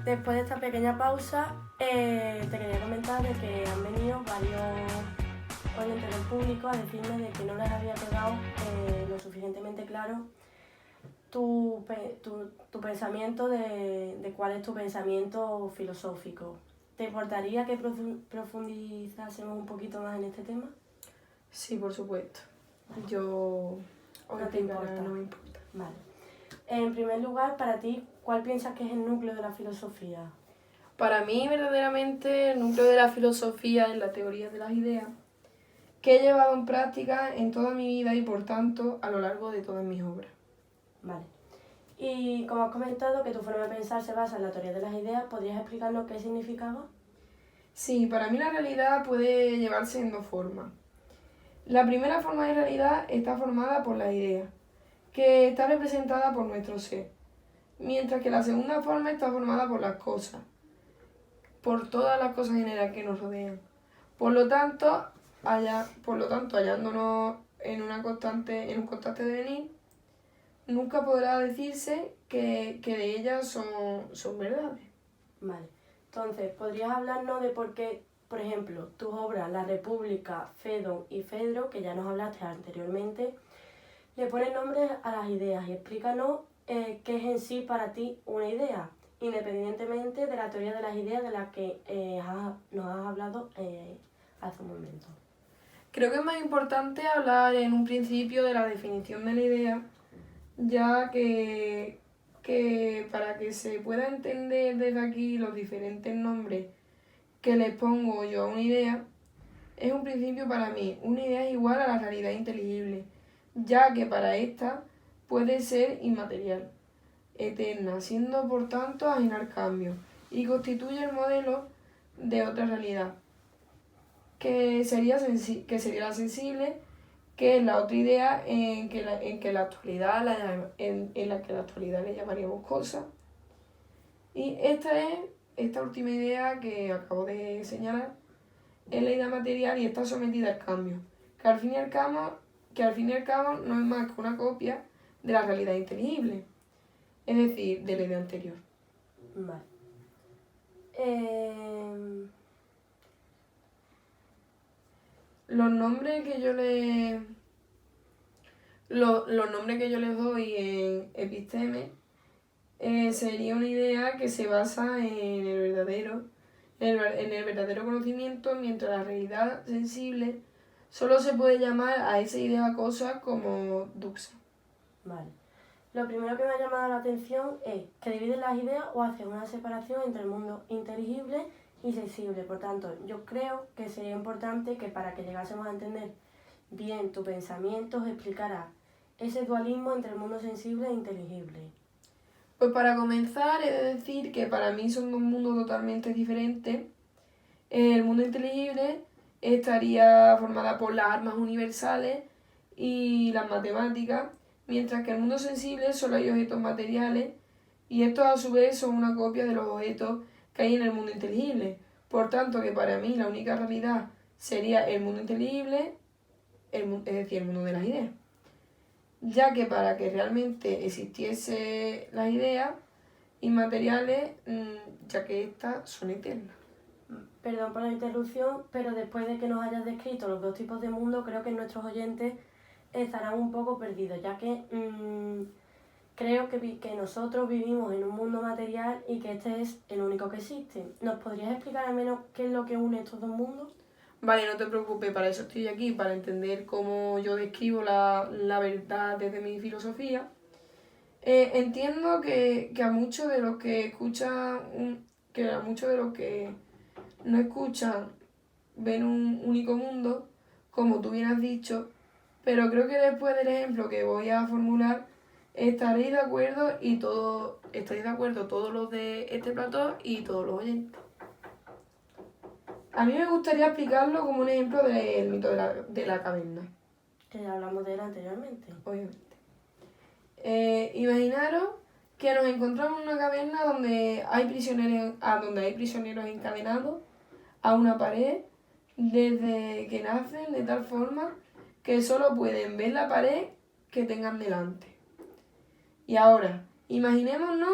Después de esta pequeña pausa, te quería comentar de que han venido varios oyentes del público a decirme de que no les había quedado lo suficientemente claro tu pensamiento de cuál es tu pensamiento filosófico. ¿Te importaría que profundizásemos un poquito más en este tema? Sí, por supuesto. Yo No te importa. No me importa. Vale. En primer lugar, para ti, ¿cuál piensas que es el núcleo de la filosofía? Para mí, verdaderamente, el núcleo de la filosofía es la teoría de las ideas, que he llevado en práctica en toda mi vida y, por tanto, a lo largo de todas mis obras. Vale. Y como has comentado que tu forma de pensar se basa en la teoría de las ideas, ¿podrías explicarnos qué significaba? Sí, para mí la realidad puede llevarse en dos formas. La primera forma de realidad está formada por la idea, que está representada por nuestro ser, mientras que la segunda forma está formada por las cosas, por todas las cosas en general que nos rodean. Por lo tanto, hallándonos en un constante devenir, nunca podrá decirse que de ellas son verdades. Vale. Entonces, ¿podrías hablarnos de por qué, por ejemplo, tus obras La República, Fedon y Fedro, que ya nos hablaste anteriormente, le ponen nombres a las ideas y explícanos qué es en sí para ti una idea, independientemente de la teoría de las ideas de la que nos has hablado hace un momento? Creo que es más importante hablar en un principio de la definición de la idea, ya que para que se pueda entender desde aquí los diferentes nombres que les pongo yo a una idea, es un principio para mí. Una idea es igual a la realidad inteligible, ya que para esta puede ser inmaterial, eterna, siendo por tanto ajena al cambio, y constituye el modelo de otra realidad, que sería la sensible, que es la otra idea en la actualidad en la que la actualidad le llamaríamos cosa. Y esta última idea que acabo de señalar, es la idea material y está sometida al cambio, que al fin y al cabo no es más que una copia de la realidad inteligible, es decir, de la idea anterior. Vale. Eh, Los nombres que yo le los nombres que yo les doy en episteme sería una idea que se basa en el verdadero conocimiento, mientras la realidad sensible solo se puede llamar a esa idea cosa como duxa. vale. Lo primero que me ha llamado la atención es que dividen las ideas o hacen una separación entre el mundo inteligible y sensible. Por tanto, yo creo que sería importante que para que llegásemos a entender bien tu pensamiento, os explicara ese dualismo entre el mundo sensible e inteligible. Pues para comenzar, he de decir que para mí son dos mundos totalmente diferentes. El mundo inteligible estaría formada por las armas universales y las matemáticas, mientras que el mundo sensible solo hay objetos materiales y estos a su vez son una copia de los objetos que hay en el mundo inteligible. Por tanto, que para mí la única realidad sería el mundo inteligible, es decir, el mundo de las ideas, ya que para que realmente existiese las ideas inmateriales, ya que estas son eternas. Perdón por la interrupción, pero después de que nos hayas descrito los dos tipos de mundo, creo que nuestros oyentes estarán un poco perdidos, ya que creo que nosotros vivimos en un mundo material y que este es el único que existe. ¿Nos podrías explicar al menos qué es lo que une estos dos mundos? Vale, no te preocupes, para eso estoy aquí, para entender cómo yo describo la verdad desde mi filosofía. Entiendo que a muchos de los que escuchan, que a muchos de los que no escuchan ven un único mundo, como tú bien has dicho, pero creo que después del ejemplo que voy a formular, estaréis de acuerdo todos los de este plató y todos los oyentes. A mí me gustaría explicarlo como un ejemplo del mito de la caverna, Que ya hablamos de él anteriormente. obviamente. Imaginaros que nos encontramos en una caverna donde hay prisioneros encadenados a una pared desde que nacen, de tal forma que solo pueden ver la pared que tengan delante. Y ahora, imaginémonos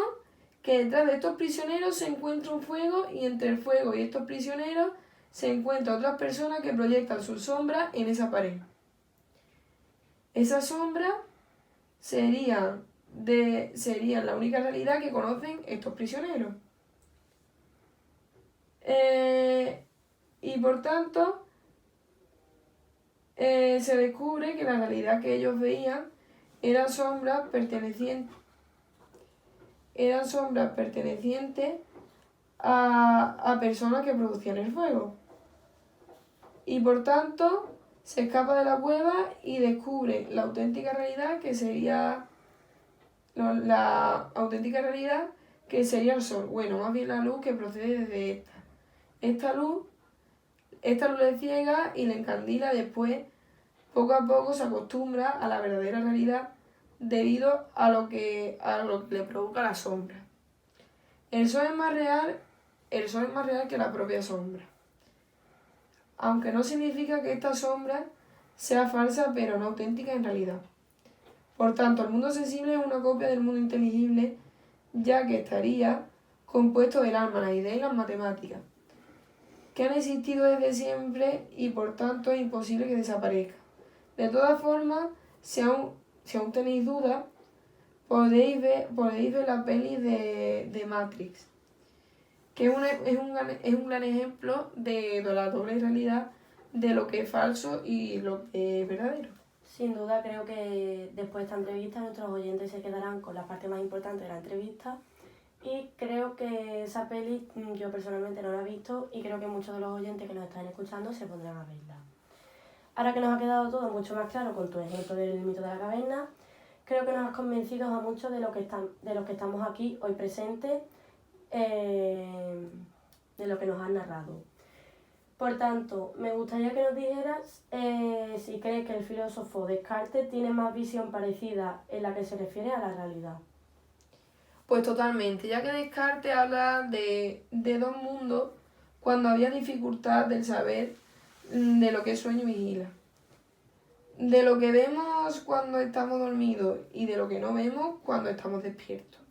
que detrás de estos prisioneros se encuentra un fuego y entre el fuego y estos prisioneros se encuentran otras personas que proyectan sus sombras en esa pared. Esas sombras serían la única realidad que conocen estos prisioneros. Y por tanto, se descubre que la realidad que ellos veían eran sombras pertenecientes a personas que producían el fuego. Y por tanto, se escapa de la cueva y descubre la auténtica realidad que sería el sol. Bueno, más bien la luz que procede desde esta. Esta luz le ciega y le encandila. Después, poco a poco se acostumbra a la verdadera realidad debido a lo que le provoca la sombra. El sol es más real que la propia sombra. Aunque no significa que esta sombra sea falsa, pero no auténtica en realidad. Por tanto, el mundo sensible es una copia del mundo inteligible, ya que estaría compuesto del alma, la idea y las matemáticas, que han existido desde siempre y por tanto es imposible que desaparezca. De todas formas, si aún tenéis dudas, podéis ver la peli de Matrix, que es un gran ejemplo de la doble realidad de lo que es falso y lo que es verdadero. Sin duda, creo que después de esta entrevista nuestros oyentes se quedarán con la parte más importante de la entrevista y creo que esa peli yo personalmente no la he visto y creo que muchos de los oyentes que nos están escuchando se pondrán a verla. Ahora que nos ha quedado todo mucho más claro con tu ejemplo del mito de la caverna, creo que nos has convencido a muchos de los que estamos aquí hoy presentes, de lo que nos has narrado. Por tanto, me gustaría que nos dijeras si crees que el filósofo Descartes tiene más visión parecida en la que se refiere a la realidad. Pues totalmente, ya que Descartes habla de dos mundos cuando había dificultad del saber de lo que es sueño y vigilia. De lo que vemos cuando estamos dormidos y de lo que no vemos cuando estamos despiertos.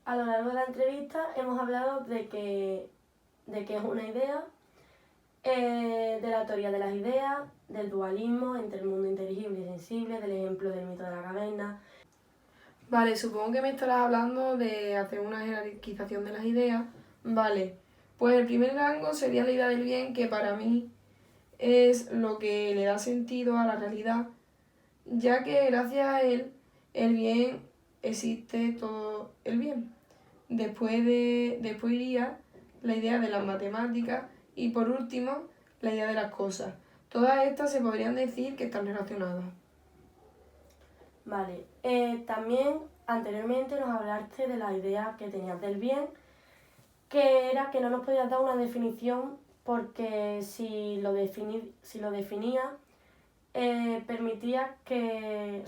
A lo largo de la entrevista hemos hablado de que es una idea, de la teoría de las ideas, del dualismo entre el mundo inteligible y sensible, del ejemplo del mito de la caverna. Vale, supongo que me estarás hablando de hacer una jerarquización de las ideas. Vale, pues el primer rango sería la idea del bien, que para mí es lo que le da sentido a la realidad, ya que gracias a él, el bien, existe todo el bien. Después iría la idea de las matemáticas y por último la idea de las cosas. Todas estas se podrían decir que están relacionadas. Vale, también anteriormente nos hablaste de la idea que tenías del bien, que era que no nos podías dar una definición porque si lo definía no permitía que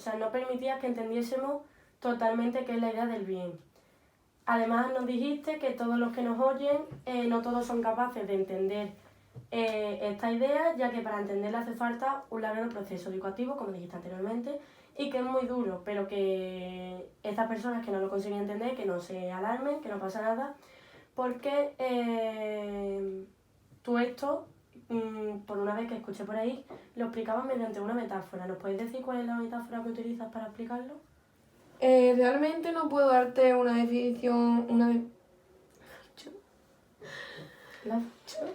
entendiésemos totalmente qué es la idea del bien. Además nos dijiste que todos los que nos oyen, no todos son capaces de entender esta idea, ya que para entenderla hace falta un largo proceso educativo, como dijiste anteriormente, y que es muy duro, pero que estas personas que no lo consiguen entender, que no se alarmen, que no pasa nada, porque tú esto, por una vez que escuché por ahí, lo explicabas mediante una metáfora. ¿Nos puedes decir cuál es la metáfora que utilizas para explicarlo? Realmente no puedo darte una definición,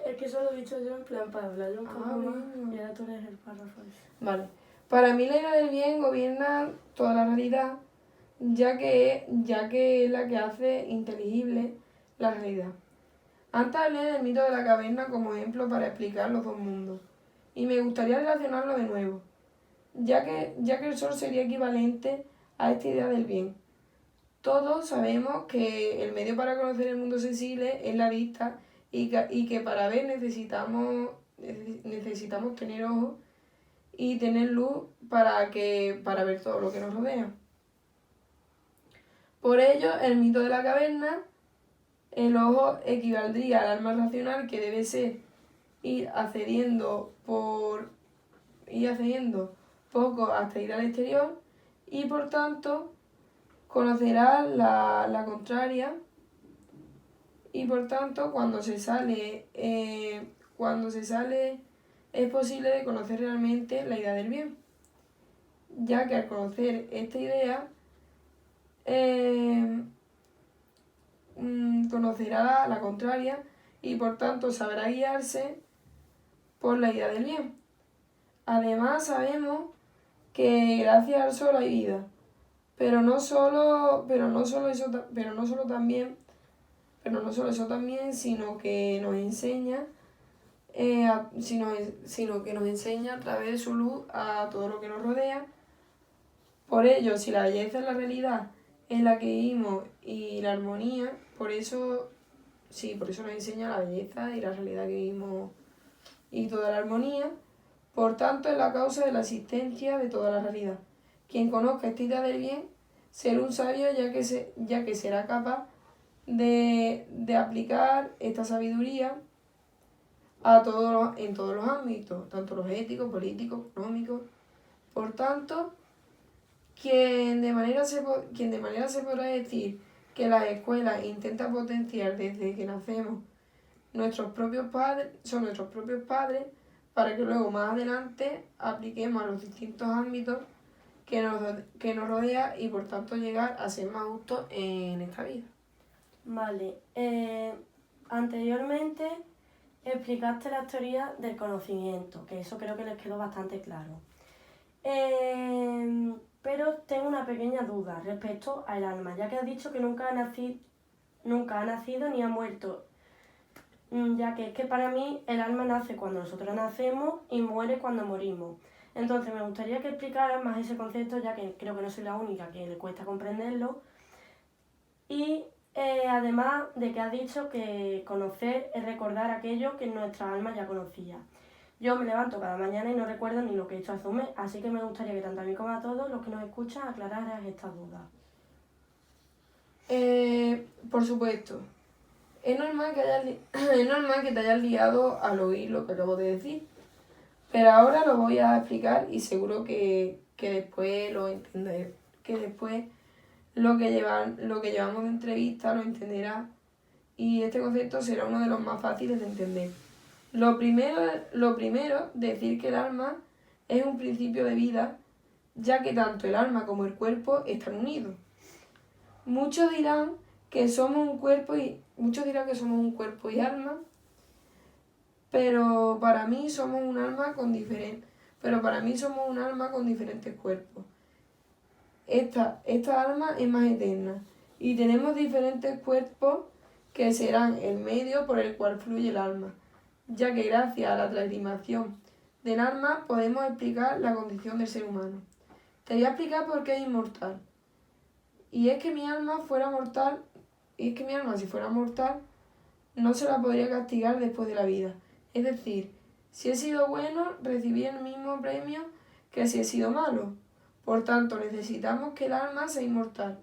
Es que eso lo he dicho yo en plan para hablar yo un poco más y ahora tú lees el párrafo ese. Vale. Para mí la idea del bien gobierna toda la realidad, ya que es la que hace inteligible la realidad. Antes hablé del mito de la caverna como ejemplo para explicar los dos mundos, y me gustaría relacionarlo de nuevo, ya que el sol sería equivalente a esta idea del bien. Todos sabemos que el medio para conocer el mundo sensible es la vista y que para ver necesitamos tener ojos y tener luz para ver todo lo que nos rodea. Por ello, el mito de la caverna, el ojo equivaldría al alma racional que debe ser ir accediendo poco hasta ir al exterior y por tanto conocerá la contraria y por tanto cuando se sale es posible de conocer realmente la idea del bien, ya que al conocer esta idea conocerá la contraria y por tanto sabrá guiarse por la idea del bien. Además sabemos que gracias al sol hay vida, pero no solo eso también, sino que nos enseña a través de su luz a todo lo que nos rodea. Por ello, si la belleza es la realidad en la que vivimos y la armonía, por eso nos enseña la belleza y la realidad que vivimos y toda la armonía. Por tanto, es la causa de la existencia de toda la realidad. Quien conozca esta idea del bien será un sabio, ya que será capaz de aplicar esta sabiduría en todos los ámbitos, tanto los éticos, políticos, económicos. Por tanto, quien de manera se podrá decir que las escuelas intentan potenciar desde que nacemos son nuestros propios padres, para que luego más adelante apliquemos a los distintos ámbitos que nos rodea y por tanto llegar a ser más justos en esta vida. Vale, anteriormente explicaste las teorías del conocimiento, que eso creo que les quedó bastante claro. Pero tengo una pequeña duda respecto al alma, ya que has dicho que nunca ha nacido ni ha muerto, ya que es que para mí el alma nace cuando nosotros nacemos y muere cuando morimos. Entonces me gustaría que explicaras más ese concepto, ya que creo que no soy la única que le cuesta comprenderlo. Y además de que has dicho que conocer es recordar aquello que nuestra alma ya conocía. Yo me levanto cada mañana y no recuerdo ni lo que he hecho hace un mes, así que me gustaría que tanto a mí como a todos los que nos escuchan aclararas estas dudas. Por supuesto. Es normal que te hayas liado al oír lo que acabo de decir, pero ahora lo voy a explicar y seguro que después lo entenderás, que después lo que llevamos de entrevista lo entenderás y este concepto será uno de los más fáciles de entender. Lo primero, decir que el alma es un principio de vida, ya que tanto el alma como el cuerpo están unidos. Muchos dirán que somos un cuerpo y alma, pero para mí somos un alma con diferentes cuerpos. Esta alma es más eterna y tenemos diferentes cuerpos que serán el medio por el cual fluye el alma, ya que gracias a la transformación del alma podemos explicar la condición del ser humano. Te voy a explicar por qué es inmortal. Y es que mi alma si fuera mortal, no se la podría castigar después de la vida. Es decir, si he sido bueno, recibí el mismo premio que si he sido malo. Por tanto, necesitamos que el alma sea inmortal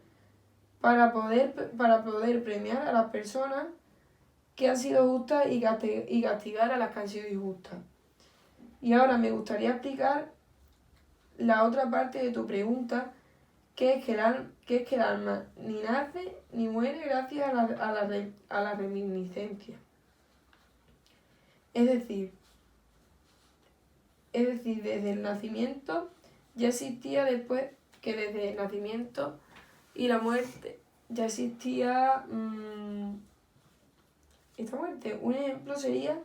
para poder premiar a las personas que han sido justas y castigar a las que han sido injustas. Y ahora me gustaría explicar la otra parte de tu pregunta, que es que el alma ni nace ni muere gracias a la reminiscencia. Es decir, desde el nacimiento ya existía desde el nacimiento y la muerte ya existía esta muerte. Un ejemplo sería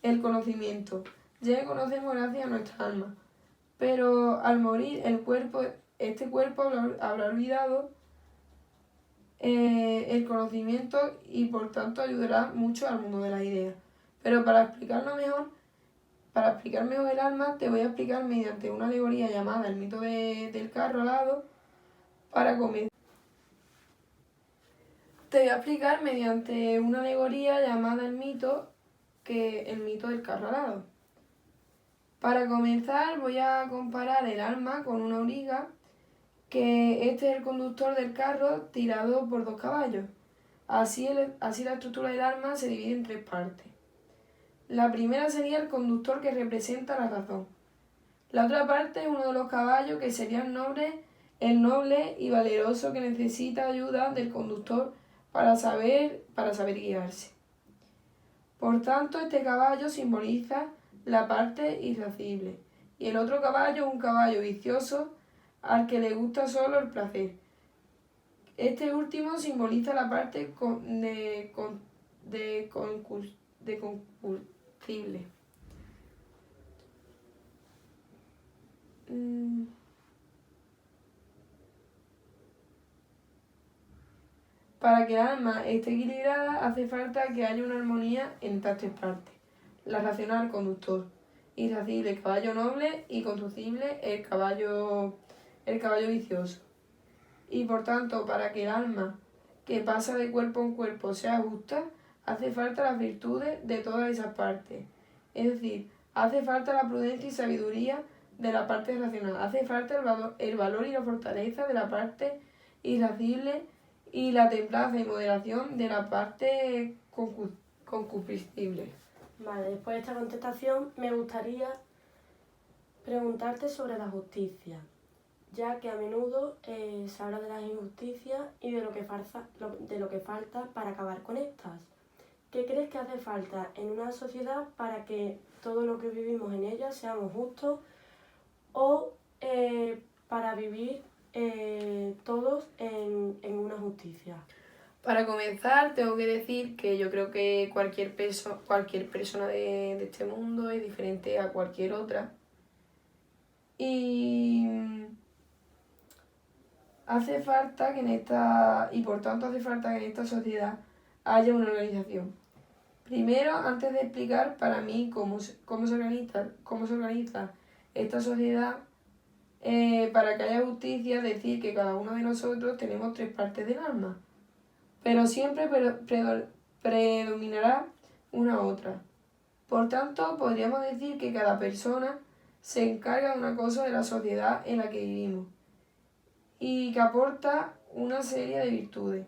el conocimiento, ya que conocemos gracias a nuestra alma, pero al morir este cuerpo habrá olvidado el conocimiento y por tanto ayudará mucho al mundo de las ideas. Pero para explicar mejor el alma, te voy a explicar mediante una alegoría llamada el mito del carro alado. Para comenzar, te voy a explicar mediante una alegoría llamada el mito del carro alado. Para comenzar, voy a comparar el alma con una auriga, que este es el conductor del carro tirado por 2 caballos. Así la estructura del alma se divide en 3 partes. La primera sería el conductor, que representa la razón. La otra parte es uno de los caballos, que sería el noble, el noble y valeroso que necesita ayuda del conductor para saber guiarse. Por tanto, este caballo simboliza la parte irascible y el otro caballo es un caballo vicioso al que le gusta solo el placer. Este último simboliza la parte concupiscible. Para que el alma esté equilibrada hace falta que haya una armonía en estas tres partes. La racional, conductor, irascible, el caballo noble y conducible, el caballo vicioso. Y por tanto, para que el alma que pasa de cuerpo en cuerpo sea justa, hace falta las virtudes de todas esas partes. Es decir, hace falta la prudencia y sabiduría de la parte racional, hace falta el valor y la fortaleza de la parte irascible y la templanza y moderación de la parte concupiscible. Vale, después de esta contestación me gustaría preguntarte sobre la justicia, ya que a menudo se habla de las injusticias y de lo que falta para acabar con estas. ¿Qué crees que hace falta en una sociedad para que todo lo que vivimos en ella seamos justos o para vivir todos en una justicia? Para comenzar, tengo que decir que yo creo que cualquier persona de este mundo es diferente a cualquier otra. Y por tanto hace falta que en esta sociedad haya una organización. Primero, antes de explicar para mí cómo se organiza esta sociedad, para que haya justicia, decir que cada uno de nosotros tenemos tres partes del alma, pero siempre predominará una otra. Por tanto, podríamos decir que cada persona se encarga de una cosa de la sociedad en la que vivimos y que aporta una serie de virtudes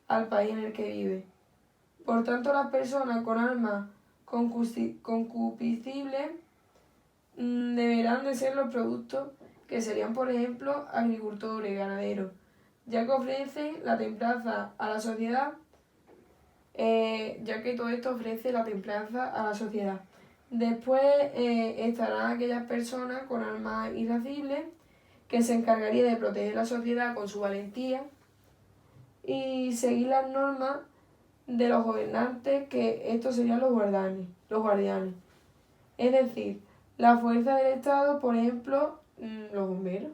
al país en el que vive. Por tanto, las personas con alma concupiscible deberán de ser los productos que serían, por ejemplo, agricultores, ganaderos, ya que ofrecen la templanza a la sociedad, ya que todo esto ofrece la templanza a la sociedad. Después estarán aquellas personas con alma irascible que se encargaría de proteger la sociedad con su valentía y seguir las normas de los gobernantes, que estos serían los guardianes. Es decir, la fuerza del Estado, por ejemplo, los bomberos.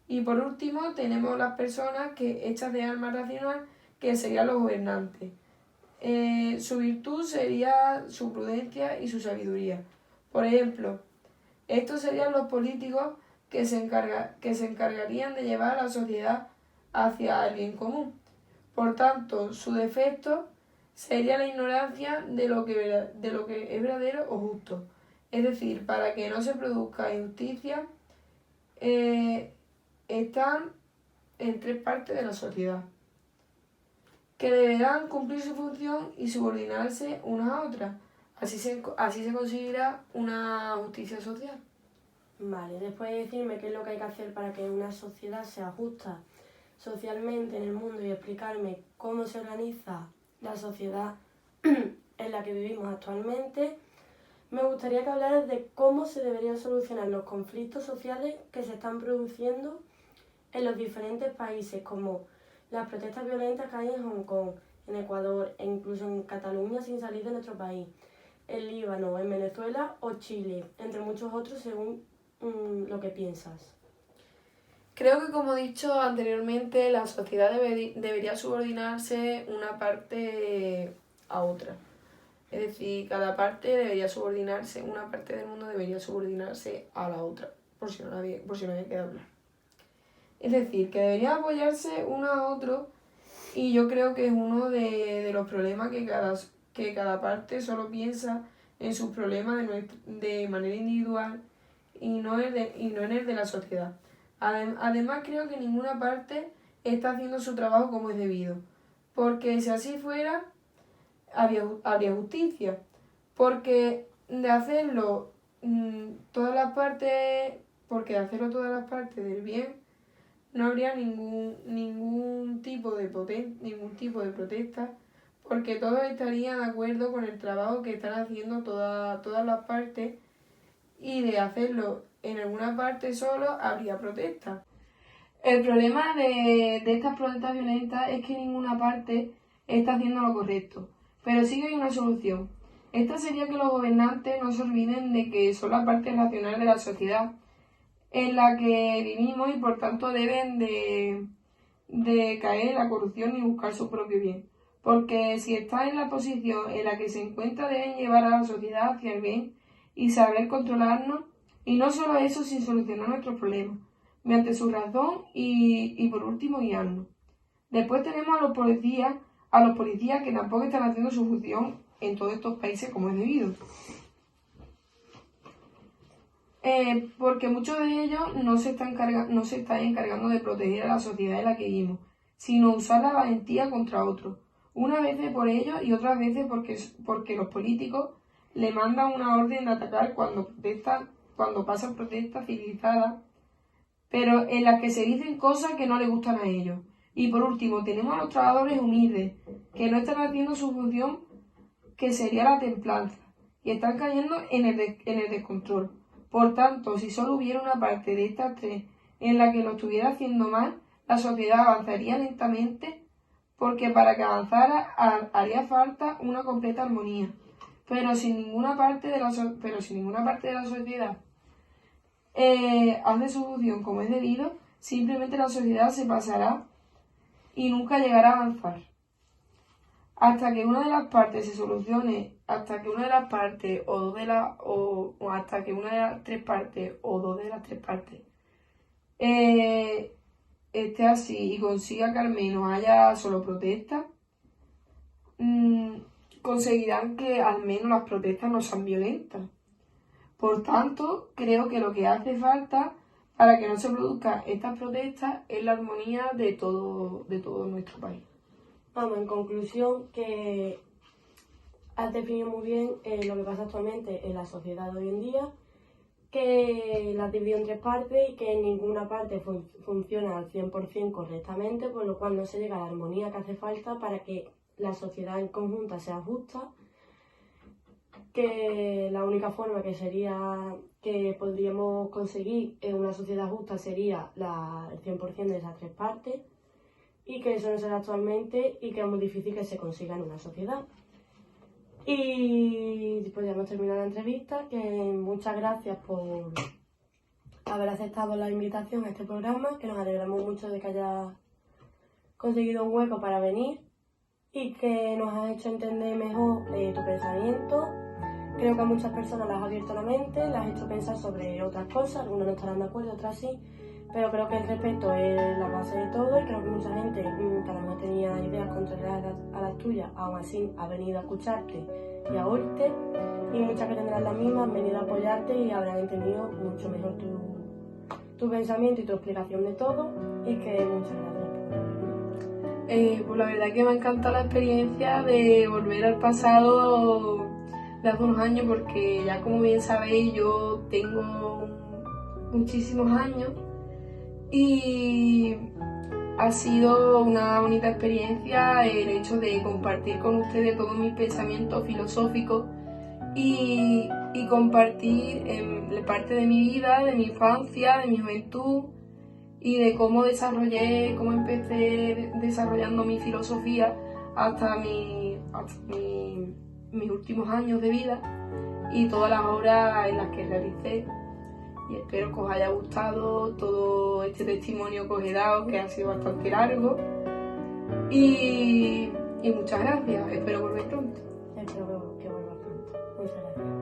Y por último tenemos las personas hechas de alma racional, que serían los gobernantes. Su virtud sería su prudencia y su sabiduría. Por ejemplo, estos serían los políticos que se encargarían de llevar a la sociedad hacia el bien común. Por tanto, su defecto sería la ignorancia de lo que es verdadero o justo. Es decir, para que no se produzca injusticia, están en tres partes de la sociedad, que deberán cumplir su función y subordinarse unas a otras. Así se conseguirá una justicia social. Vale, después de decirme qué es lo que hay que hacer para que una sociedad sea justa socialmente en el mundo y explicarme cómo se organiza la sociedad en la que vivimos actualmente, me gustaría que hablaras de cómo se deberían solucionar los conflictos sociales que se están produciendo en los diferentes países, como las protestas violentas que hay en Hong Kong, en Ecuador e incluso en Cataluña sin salir de nuestro país, en Líbano, en Venezuela o Chile, entre muchos otros según lo que piensas. Creo que, como he dicho anteriormente, la sociedad debería subordinarse una parte a otra. Es decir, cada parte debería subordinarse, una parte del mundo debería subordinarse a la otra, por si no había que hablar. Es decir, que deberían apoyarse uno a otro, y yo creo que es uno de los problemas que cada parte solo piensa en sus problemas de manera individual y no en el de la sociedad. Además, creo que ninguna parte está haciendo su trabajo como es debido, porque si así fuera, habría justicia, porque de hacerlo todas las partes, porque hacerlo todas las partes del bien, no habría ningún tipo de protesta, porque todos estarían de acuerdo con el trabajo que están haciendo todas las partes, y de hacerlo en alguna parte solo habría protesta. El problema de estas protestas violentas es que ninguna parte está haciendo lo correcto, pero sí que hay una solución. Esta sería que los gobernantes no se olviden de que son la parte racional de la sociedad en la que vivimos y por tanto deben de caer en la corrupción y buscar su propio bien. Porque si están en la posición en la que se encuentra deben llevar a la sociedad hacia el bien y saber controlarnos, y no solo eso, sin solucionar nuestros problemas, mediante su razón y por último guiarnos. Después tenemos a los policías que tampoco están haciendo su función en todos estos países como es debido. Porque muchos de ellos no se están encargando de proteger a la sociedad en la que vivimos, sino usar la valentía contra otros. Unas veces por ellos y otras veces porque los políticos le mandan una orden de atacar cuando pasan protestas civilizadas, pero en las que se dicen cosas que no les gustan a ellos. Y por último, tenemos a los trabajadores humildes, que no están haciendo su función, que sería la templanza, y están cayendo en el descontrol. Por tanto, si solo hubiera una parte de estas tres en la que lo estuviera haciendo mal, la sociedad avanzaría lentamente, porque para que avanzara haría falta una completa armonía. Pero si ninguna parte de la sociedad hace su función como es debido, simplemente la sociedad se pasará y nunca llegará a avanzar. Hasta que una de las partes se solucione, hasta que una de las partes hasta que una de las tres partes o dos de las tres partes esté así y consiga que al menos haya solo protestas, conseguirán que al menos las protestas no sean violentas. Por tanto, creo que lo que hace falta para que no se produzcan estas protestas es la armonía de todo nuestro país. Vamos, en conclusión, que has definido muy bien lo que pasa actualmente en la sociedad de hoy en día, que la has dividido en tres partes y que ninguna parte funciona al 100% correctamente, por lo cual no se llega a la armonía que hace falta para que la sociedad en conjunta sea justa, que la única forma que podríamos conseguir una sociedad justa sería el 100% de esas tres partes, y que eso no se da actualmente y que es muy difícil que se consiga en una sociedad. Y después ya hemos terminado la entrevista, que muchas gracias por haber aceptado la invitación a este programa, que nos alegramos mucho de que hayas conseguido un hueco para venir y que nos has hecho entender mejor tu pensamiento. Creo que a muchas personas les has abierto la mente, les has hecho pensar sobre otras cosas, algunos no estarán de acuerdo, otras sí, pero creo que el respeto es la base de todo y creo que mucha gente que a lo mejor tenía ideas contrarias a las tuyas, aún así ha venido a escucharte y a oírte, y muchas que tendrán las mismas han venido a apoyarte y habrán entendido mucho mejor tu pensamiento y tu explicación de todo, y que muchas gracias. Pues la verdad que me ha encantado la experiencia de volver al pasado de hace unos años, porque ya como bien sabéis yo tengo muchísimos años y ha sido una bonita experiencia el hecho de compartir con ustedes todos mis pensamientos filosóficos y compartir parte de mi vida, de mi infancia, de mi juventud y de cómo empecé desarrollando mi filosofía hasta mis últimos años de vida y todas las obras en las que realicé. Y espero que os haya gustado todo este testimonio que os he dado, que ha sido bastante largo. Y muchas gracias, espero volver pronto. Espero que vuelva pronto. Muchas gracias.